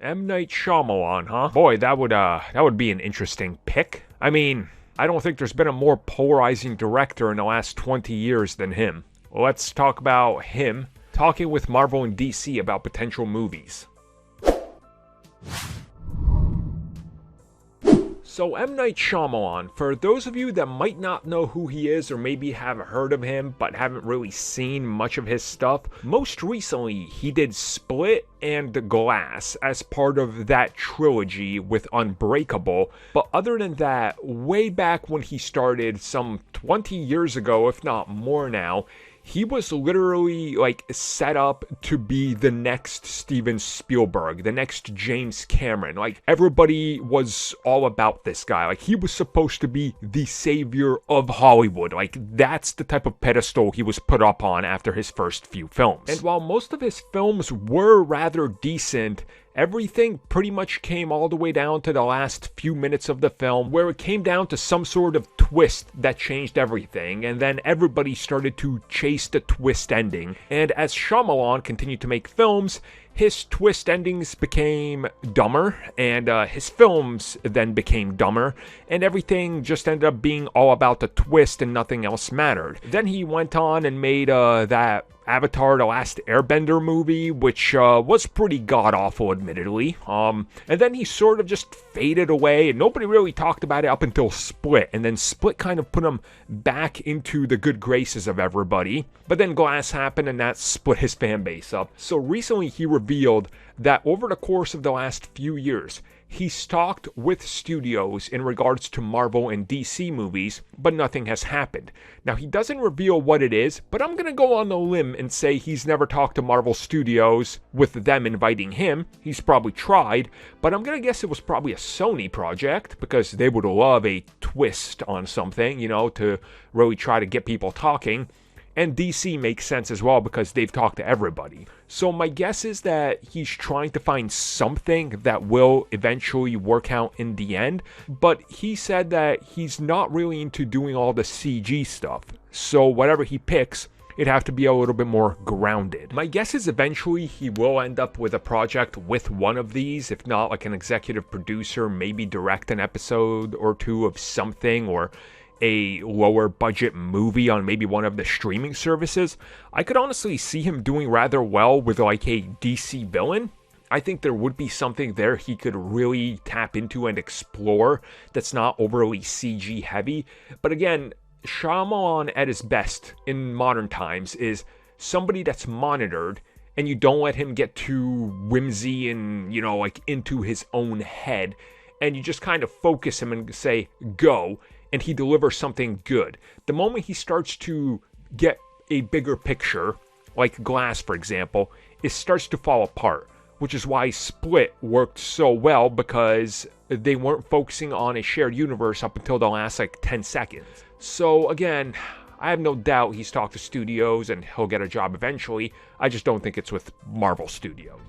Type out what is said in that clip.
M. Night Shyamalan, huh? Boy, that would be an interesting pick. I mean, I don't think there's been a more polarizing director in the last 20 years than him. Let's talk about him talking with Marvel and DC about potential movies. So M. Night Shyamalan, for those of you that might not know who he is or maybe have heard of him but haven't really seen much of his stuff, most recently he did Split and Glass as part of that trilogy with Unbreakable. But other than that, way back when he started some 20 years ago, if not more now, he was literally set up to be the next Steven Spielberg, the next James Cameron. Everybody was all about this guy. He was supposed to be the savior of Hollywood. That's the type of pedestal he was put up on after his first few films. And while most of his films were rather decent, everything pretty much came all the way down to the last few minutes of the film, where it came down to some sort of twist that changed everything, and then everybody started to chase the twist ending. And as Shyamalan continued to make films, his twist endings became dumber, and his films then became dumber, and everything just ended up being all about the twist and nothing else mattered. Then he went on and made that Avatar: The Last Airbender movie, which was pretty god-awful, admittedly. And then he sort of just faded away, and nobody really talked about it up until Split. And then Split kind of put him back into the good graces of everybody. But then Glass happened, and that split his fan base up. So recently he revealed that over the course of the last few years, he's talked with studios in regards to Marvel and DC movies, but nothing has happened. Now, he doesn't reveal what it is, but I'm going to go on a limb and say he's never talked to Marvel Studios with them inviting him. He's probably tried, but I'm going to guess it was probably a Sony project, because they would love a twist on something, to really try to get people talking. And DC makes sense as well because they've talked to everybody. So my guess is that he's trying to find something that will eventually work out in the end. But he said that he's not really into doing all the CG stuff. So whatever he picks, it'd have to be a little bit more grounded. My guess is eventually he will end up with a project with one of these, if not like an executive producer, maybe direct an episode or two of something, or a lower budget movie on maybe one of the streaming services. I could honestly see him doing rather well with a DC villain. I think there would be something there he could really tap into and explore that's not overly CG heavy. But again, Shyamalan at his best in modern times is somebody that's monitored, and you don't let him get too whimsy and, into his own head. And you just kind of focus him and say, go, and he delivers something good. The moment he starts to get a bigger picture, like Glass, for example, it starts to fall apart, which is why Split worked so well, because they weren't focusing on a shared universe up until the last 10 seconds. So again, I have no doubt he's talked to studios and he'll get a job eventually. I just don't think it's with Marvel Studios.